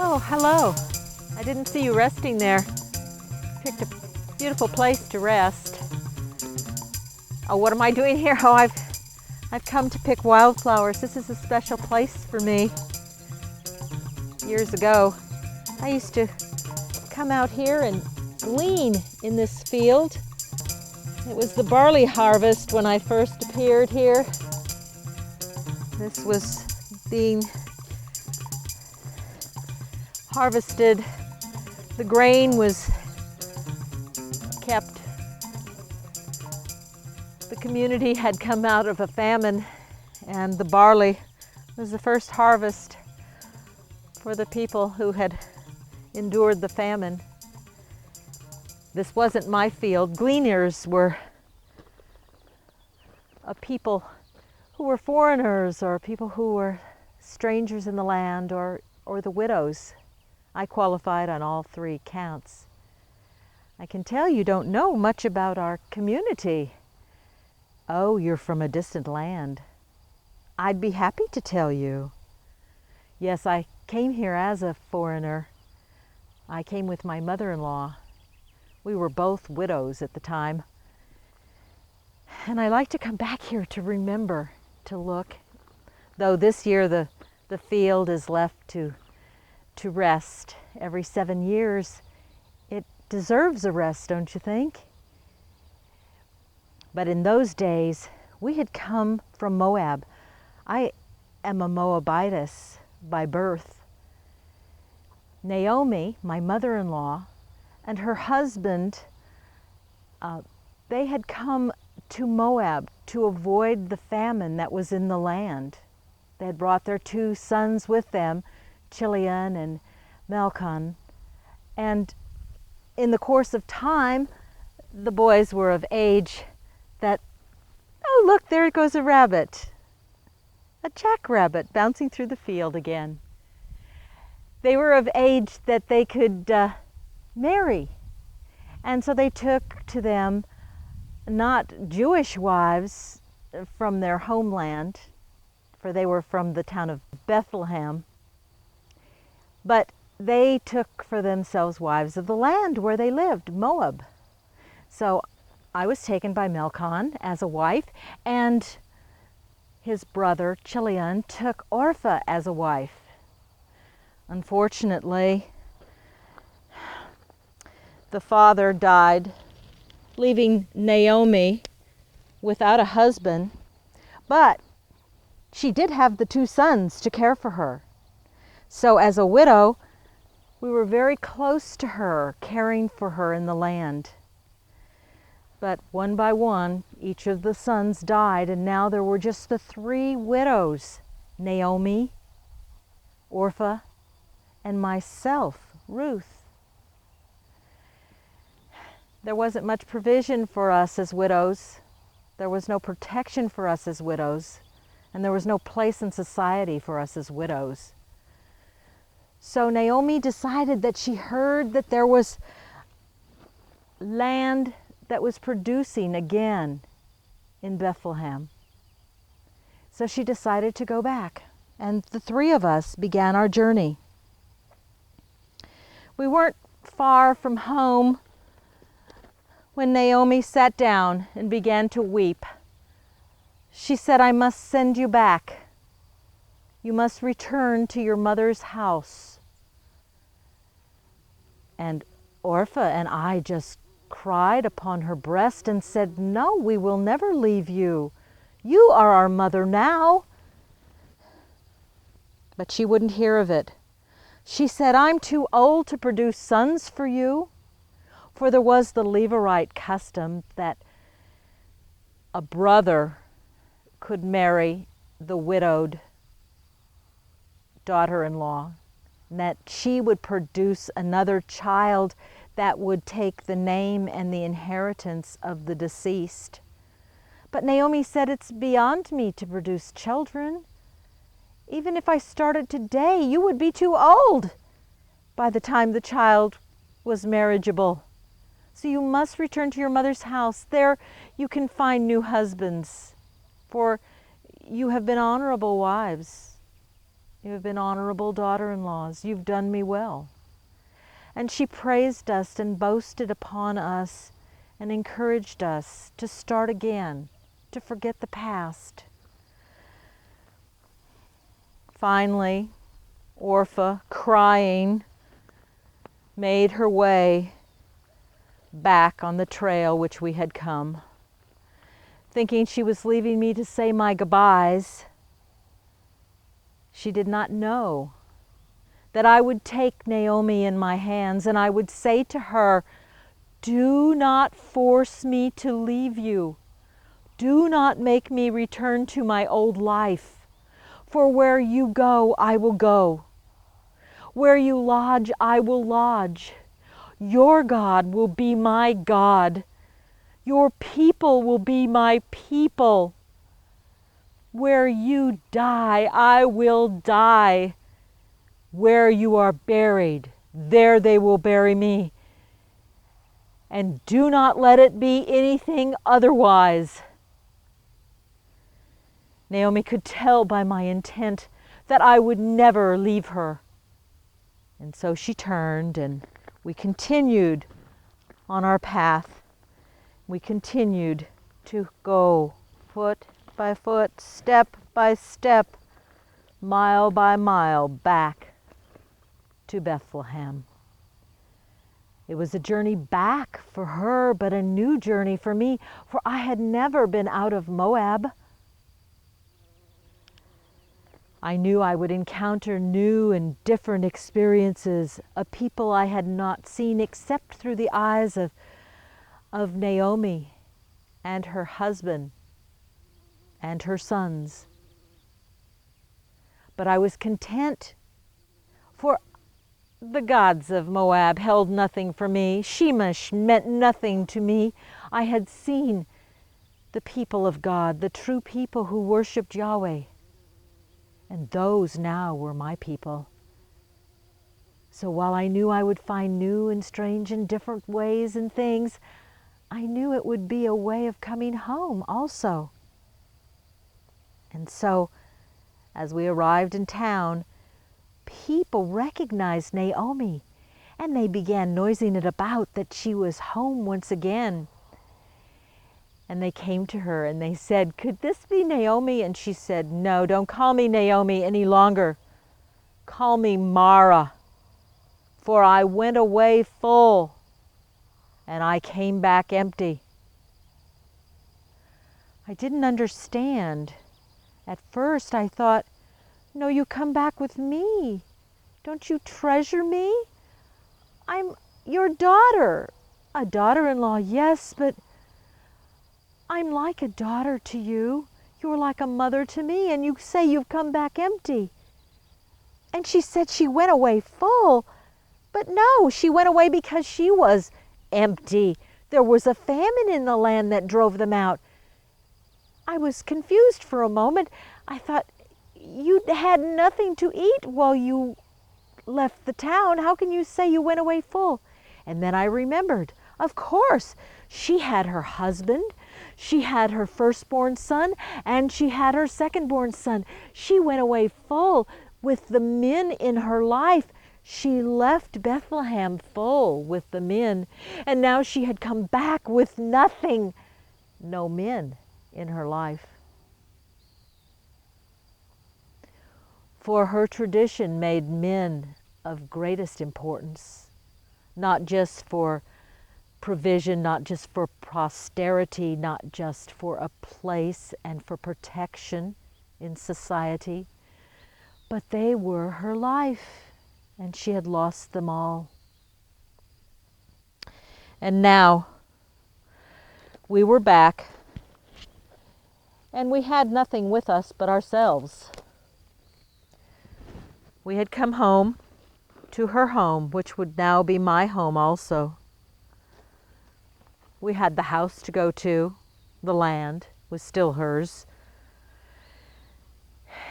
Oh, hello. I didn't see you resting there. Picked a beautiful place to rest. Oh, what am I doing here? Oh, I've come to pick wildflowers. This is a special place for me. Years ago, I used to come out here and glean in this field. It was the barley harvest when I first appeared here. This was being harvested. The grain was kept. The community had come out of a famine, and the barley was the first harvest for the people who had endured the famine. This wasn't my field. Gleaners were a people who were foreigners, or people who were strangers in the land, or the widows. I qualified on all three counts. I can tell you don't know much about our community. Oh, you're from a distant land. I'd be happy to tell you. Yes, I came here as a foreigner. I came with my mother-in-law. We were both widows at the time. And I like to come back here to remember, to look. Though this year the field is left to rest every 7 years. It deserves a rest, don't you think? But in those days, we had come from Moab. I am a Moabitess by birth. Naomi, my mother-in-law, and her husband, they had come to Moab to avoid the famine that was in the land. They had brought their 2 sons with them, Chilion and Malchon, and in the course of time, the boys were of age that, oh look, there goes a rabbit, a jackrabbit bouncing through the field again. They were of age that they could marry, and so they took to them not Jewish wives from their homeland, for they were from the town of Bethlehem, but they took for themselves wives of the land where they lived, Moab. So I was taken by Malchon as a wife, and his brother Chilion took Orpah as a wife. Unfortunately, the father died, leaving Naomi without a husband, but she did have the 2 sons to care for her. So as a widow, we were very close to her, caring for her in the land. But one by one, each of the sons died, and now there were just the 3 widows, Naomi, Orpah, and myself, Ruth. There wasn't much provision for us as widows. There was no protection for us as widows, and there was no place in society for us as widows. So Naomi decided that she heard that there was land that was producing again in Bethlehem. So she decided to go back, and the 3 of us began our journey. We weren't far from home when Naomi sat down and began to weep. She said, "I must send you back. You must return to your mother's house." And Orpah and I just cried upon her breast and said, "No, we will never leave you. You are our mother now." But she wouldn't hear of it. She said, "I'm too old to produce sons for you." For there was the Levirate custom that a brother could marry the widowed daughter-in-law, and that she would produce another child that would take the name and the inheritance of the deceased. But Naomi said, "It's beyond me to produce children. Even if I started today, you would be too old by the time the child was marriageable. So you must return to your mother's house. There you can find new husbands, for you have been honorable wives. You have been honorable daughter-in-laws. You've done me well." And she praised us and boasted upon us and encouraged us to start again, to forget the past. Finally, Orpah, crying, made her way back on the trail which we had come, thinking she was leaving me to say my goodbyes. She did not know that I would take Naomi in my hands and I would say to her, "Do not force me to leave you. Do not make me return to my old life. For where you go, I will go. Where you lodge, I will lodge. Your God will be my God. Your people will be my people. Where you die, I will die. Where you are buried, there they will bury me. And do not let it be anything otherwise." Naomi could tell by my intent that I would never leave her. And so she turned and we continued on our path. We continued to go foot by foot, step by step, mile by mile back to Bethlehem. It was a journey back for her, but a new journey for me, for I had never been out of Moab. I knew I would encounter new and different experiences, a people I had not seen except through the eyes of Naomi and her husband and her sons. But I was content, for the gods of Moab held nothing for me. Shemesh meant nothing to me. I had seen the people of God, the true people who worshiped Yahweh. And those now were my people. So while I knew I would find new and strange and different ways and things, I knew it would be a way of coming home also. And so, as we arrived in town, people recognized Naomi, and they began noising it about that she was home once again. And they came to her and they said, "Could this be Naomi?" And she said, "No, don't call me Naomi any longer. Call me Mara, for I went away full and I came back empty." I didn't understand. At first I thought, "No, you come back with me. Don't you treasure me? I'm your daughter." "A daughter-in-law, yes, but I'm like a daughter to you. You're like a mother to me, and you say you've come back empty." And she said she went away full. But no, she went away because she was empty. There was a famine in the land that drove them out. I was confused for a moment. I thought, you had nothing to eat while you left the town. How can you say you went away full? And then I remembered, of course, she had her husband, she had her firstborn son, and she had her secondborn son. She went away full with the men in her life. She left Bethlehem full with the men, and now she had come back with nothing, no men in her life. For her tradition made men of greatest importance, not just for provision, not just for posterity, not just for a place and for protection in society, but they were her life, and she had lost them all. And now we were back, and we had nothing with us but ourselves. We had come home to her home, which would now be my home also. We had the house to go to, the land was still hers.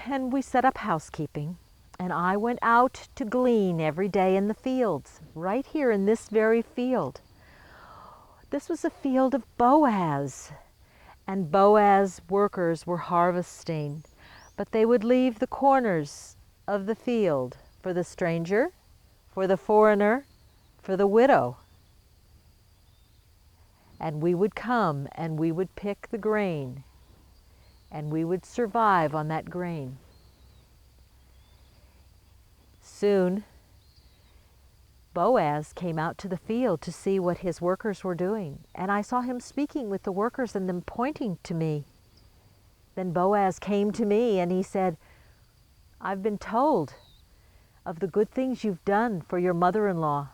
And we set up housekeeping, and I went out to glean every day in the fields, right here in this very field. This was a field of Boaz, and Boaz workers were harvesting, but they would leave the corners of the field for the stranger, for the foreigner, for the widow. And we would come and we would pick the grain, and we would survive on that grain. Soon, Boaz came out to the field to see what his workers were doing, and I saw him speaking with the workers and them pointing to me. Then Boaz came to me and he said, "I've been told of the good things you've done for your mother-in-law,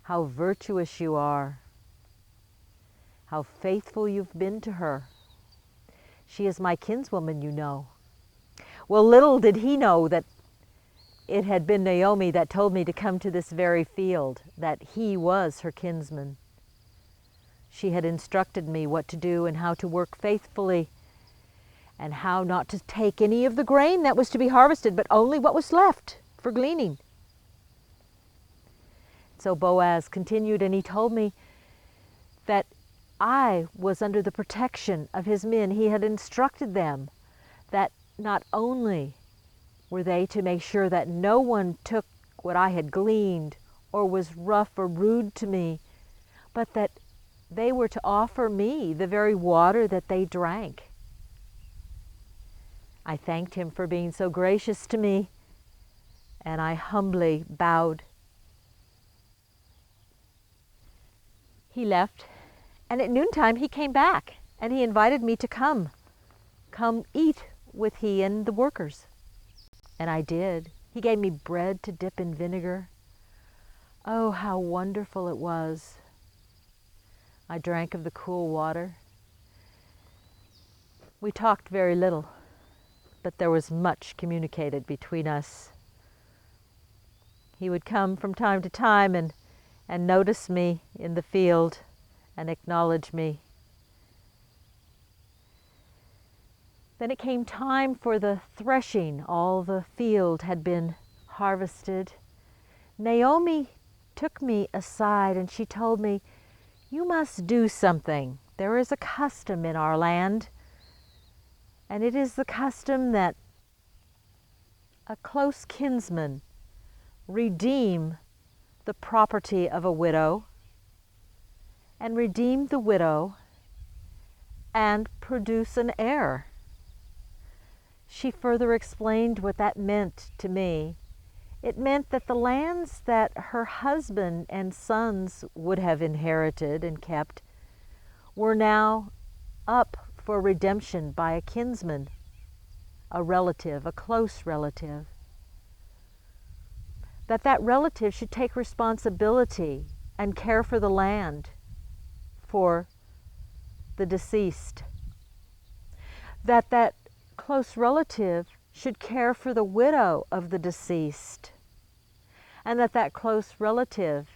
how virtuous you are, how faithful you've been to her. She is my kinswoman, you know." Well, little did he know that it had been Naomi that told me to come to this very field, that he was her kinsman. She had instructed me what to do and how to work faithfully, and how not to take any of the grain that was to be harvested, but only what was left for gleaning. So Boaz continued, and he told me that I was under the protection of his men. He had instructed them that not only were they to make sure that no one took what I had gleaned or was rough or rude to me, but that they were to offer me the very water that they drank. I thanked him for being so gracious to me, and I humbly bowed. He left, and at noontime he came back, and he invited me to come eat with he and the workers. And I did. He gave me bread to dip in vinegar. Oh, how wonderful it was. I drank of the cool water. We talked very little, but there was much communicated between us. He would come from time to time and notice me in the field and acknowledge me. Then it came time for the threshing. All the field had been harvested. Naomi took me aside and she told me, "You must do something. There is a custom in our land, and it is the custom that a close kinsman redeem the property of a widow, and redeem the widow and produce an heir." She further explained what that meant to me. It meant that the lands that her husband and sons would have inherited and kept were now up for redemption by a kinsman, a relative, a close relative. That relative should take responsibility and care for the land for the deceased. That close relative should care for the widow of the deceased, and that close relative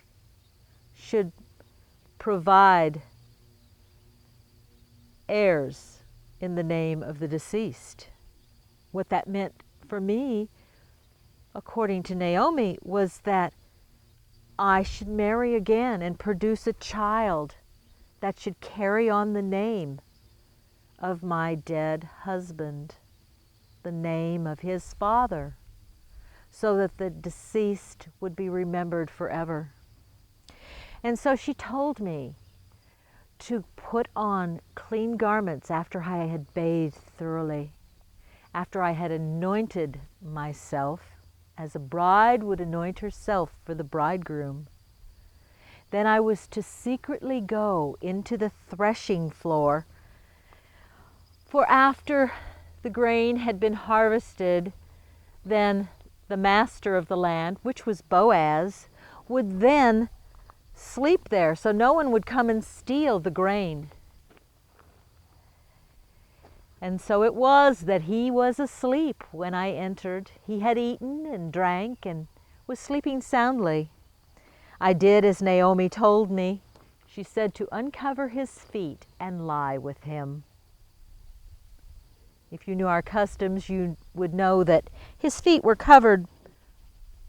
should provide heirs in the name of the deceased. What that meant for me, according to Naomi, was that I should marry again and produce a child that should carry on the name of my dead husband, the name of his father, so that the deceased would be remembered forever. And so she told me to put on clean garments after I had bathed thoroughly, after I had anointed myself as a bride would anoint herself for the bridegroom. Then I was to secretly go into the threshing floor, for after the grain had been harvested, then the master of the land, which was Boaz, would then sleep there, so no one would come and steal the grain. And so it was that he was asleep when I entered. He had eaten and drank and was sleeping soundly. I did as Naomi told me. She said to uncover his feet and lie with him. If you knew our customs, you would know that his feet were covered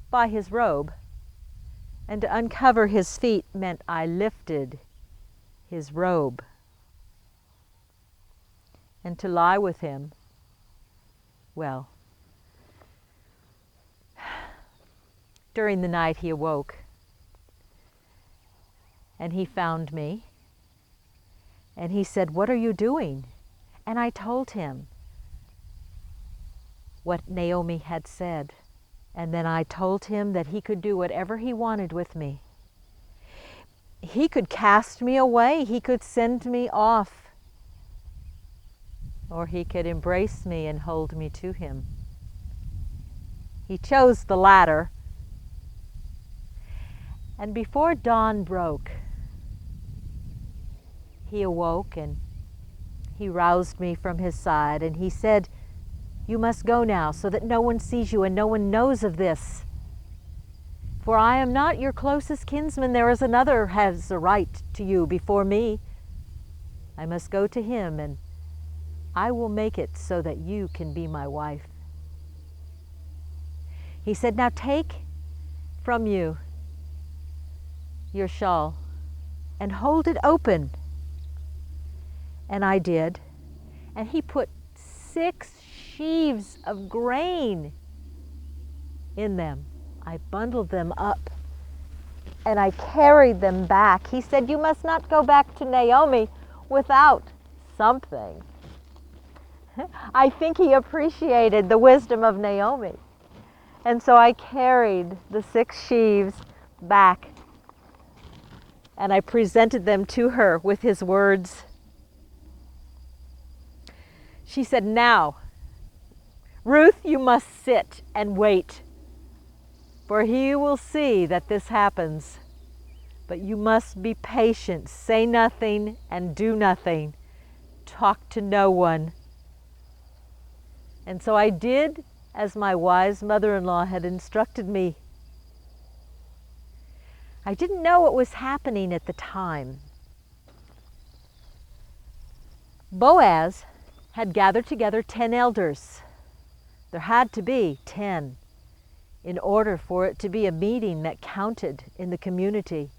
by his robe. And to uncover his feet meant I lifted his robe. And to lie with him, well, During the night he awoke, and he found me, and he said, "What are you doing?" And I told him what Naomi had said, and then I told him that he could do whatever he wanted with me. He could cast me away, he could send me off, or he could embrace me and hold me to him. He chose the latter. And before dawn broke, he awoke and he roused me from his side, and he said, "You must go now so that no one sees you and no one knows of this. For I am not your closest kinsman. There is another who has a right to you before me. I must go to him, and I will make it so that you can be my wife." He said, "Now take from you your shawl and hold it open." And I did. And he put 6 sheaves of grain in them. I bundled them up and I carried them back. He said, "You must not go back to Naomi without something." I think he appreciated the wisdom of Naomi. And so I carried the 6 sheaves back and I presented them to her with his words. She said, "Now, Ruth, you must sit and wait, for he will see that this happens. But you must be patient. Say nothing and do nothing. Talk to no one." And so I did as my wise mother-in-law had instructed me. I didn't know what was happening at the time. Boaz had gathered together 10 elders. There had to be 10 in order for it to be a meeting that counted in the community.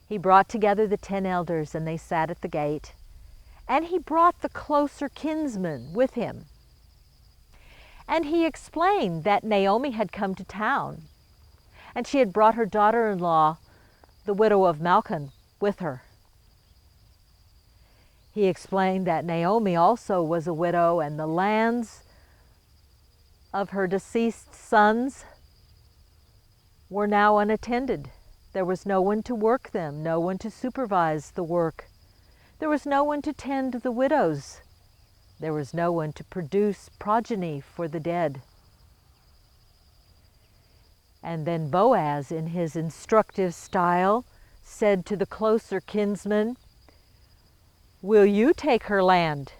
He brought together the 10 elders and they sat at the gate. And he brought the closer kinsman with him. And he explained that Naomi had come to town and she had brought her daughter-in-law, the widow of Malchon, with her. He explained that Naomi also was a widow and the lands of her deceased sons were now unattended. There was no one to work them, no one to supervise the work. There was no one to tend the widows. There was no one to produce progeny for the dead. And then Boaz, in his instructive style, said to the closer kinsman, "Will you take her land?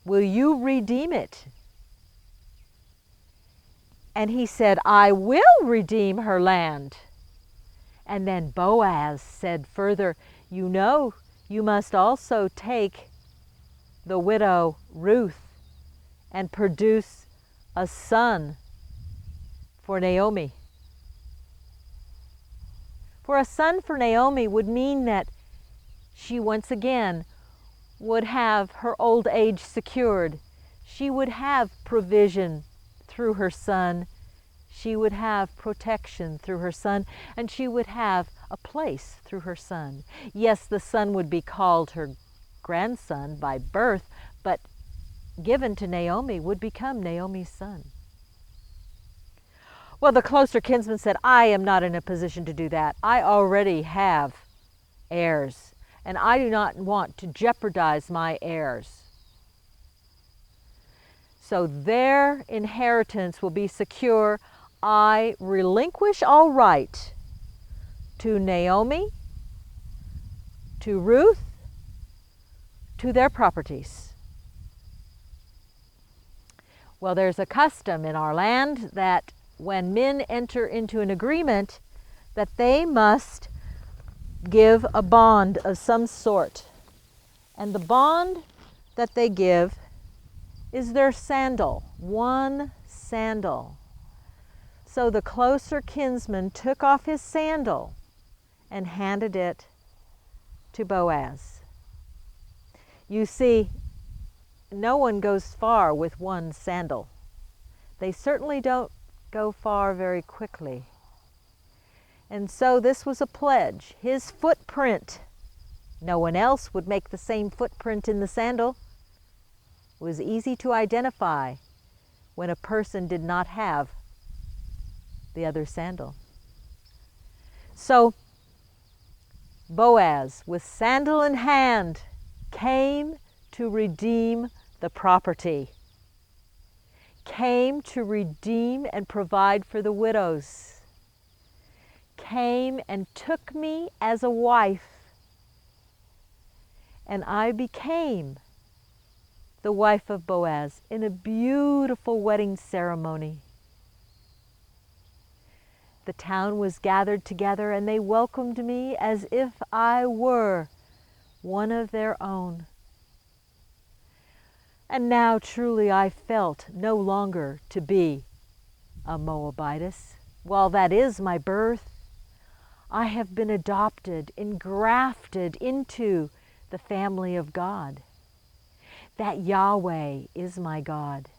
Will you redeem it?" And he said, "I will redeem her land." And then Boaz said further, "You know, you must also take the widow Ruth and produce a son for Naomi." For a son for Naomi would mean that she once again would have her old age secured. She would have provision through her son. She would have protection through her son, and she would have a place through her son. Yes, the son would be called her grandson by birth, but given to Naomi would become Naomi's son. Well, the closer kinsman said, "I am not in a position to do that. I already have heirs, and I do not want to jeopardize my heirs. So their inheritance will be secure. I relinquish all right to Naomi, to Ruth, to their properties." Well, there's a custom in our land that when men enter into an agreement, that they must give a bond of some sort. And the bond that they give is their sandal, one sandal. So the closer kinsman took off his sandal and handed it to Boaz. You see, no one goes far with one sandal. They certainly don't go far very quickly. And so this was a pledge, his footprint. No one else would make the same footprint in the sandal. It was easy to identify when a person did not have the other sandal. So Boaz, with sandal in hand, came to redeem the property, came to redeem and provide for the widows, came and took me as a wife, and I became the wife of Boaz in a beautiful wedding ceremony. The town was gathered together and they welcomed me as if I were one of their own. And now truly I felt no longer to be a Moabitess. While that is my birth, I have been adopted, engrafted into the family of God. That Yahweh is my God.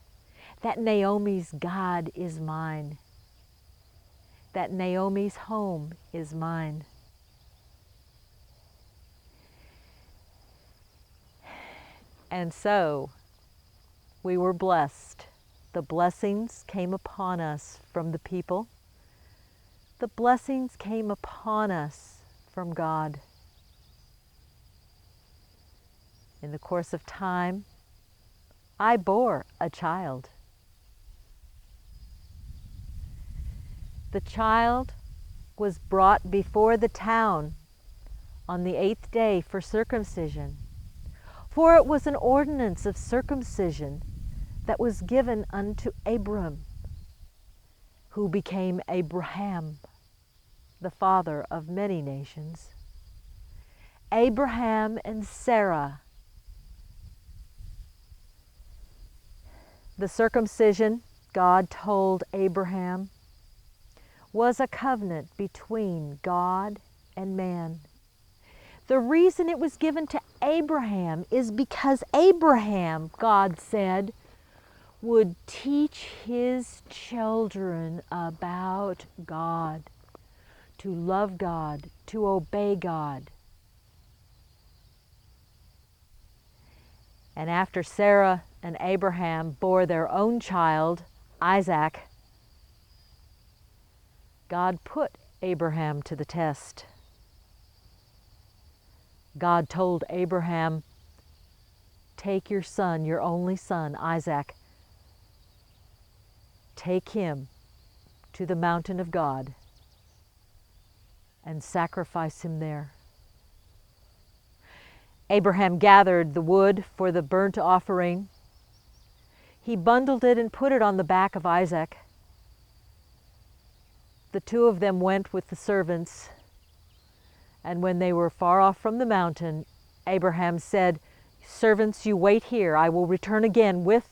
That Naomi's God is mine. That Naomi's home is mine. And so we were blessed. The blessings came upon us from the people. The blessings came upon us from God. In the course of time, I bore a child. The child was brought before the town on the 8th day for circumcision, for it was an ordinance of circumcision that was given unto Abram, who became Abraham, the father of many nations. Abraham and Sarah. The circumcision, God told Abraham, was a covenant between God and man. The reason it was given to Abraham is because Abraham, God said, would teach his children about God, to love God, to obey God. And after Sarah and Abraham bore their own child, Isaac, God put Abraham to the test. God told Abraham, take your son, your only son, Isaac, take him to the mountain of God and sacrifice him there. Abraham gathered the wood for the burnt offering. He bundled it and put it on the back of Isaac. The two of them went with the servants, and when they were far off from the mountain, Abraham said, servants, you wait here. I will return again with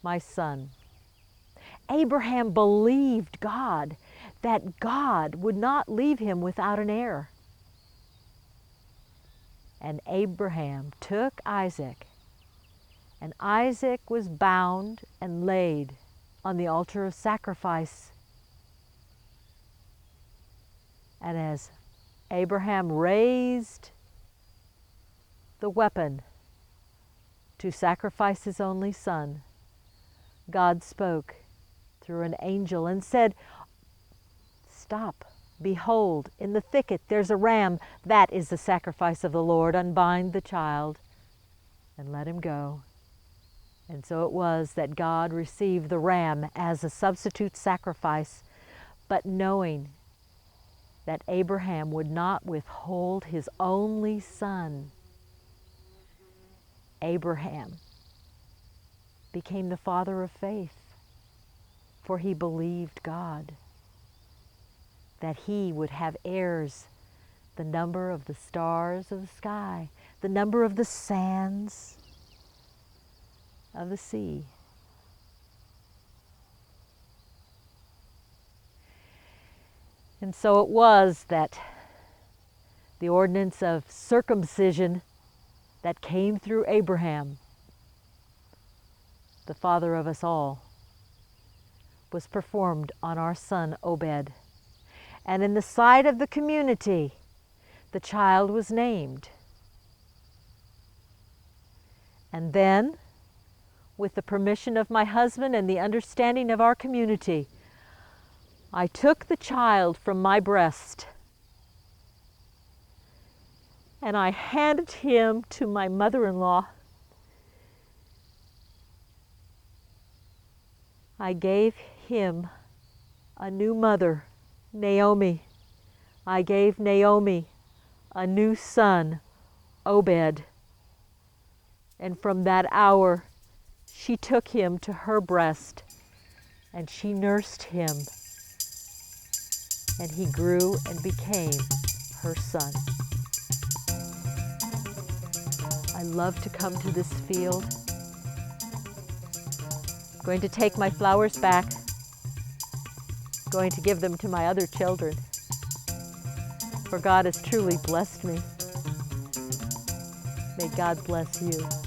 my son. Abraham believed God, that God would not leave him without an heir. And Abraham took Isaac, and Isaac was bound and laid on the altar of sacrifice. And as Abraham raised the weapon to sacrifice his only son, God spoke through an angel and said, stop, behold, in the thicket there's a ram. That is the sacrifice of the Lord. Unbind the child and let him go. And so it was that God received the ram as a substitute sacrifice, but knowing that Abraham would not withhold his only son, Abraham became the father of faith, for he believed God, that he would have heirs the number of the stars of the sky, the number of the sands of the sea. And so it was that the ordinance of circumcision that came through Abraham, the father of us all, was performed on our son Obed. And in the sight of the community, the child was named. And then, with the permission of my husband and the understanding of our community, I took the child from my breast and I handed him to my mother-in-law. I gave him a new mother, Naomi. I gave Naomi a new son, Obed. And from that hour, she took him to her breast and she nursed him. And he grew and became her son. I love to come to this field. I'm going to take my flowers back. I'm going to give them to my other children. For God has truly blessed me. May God bless you.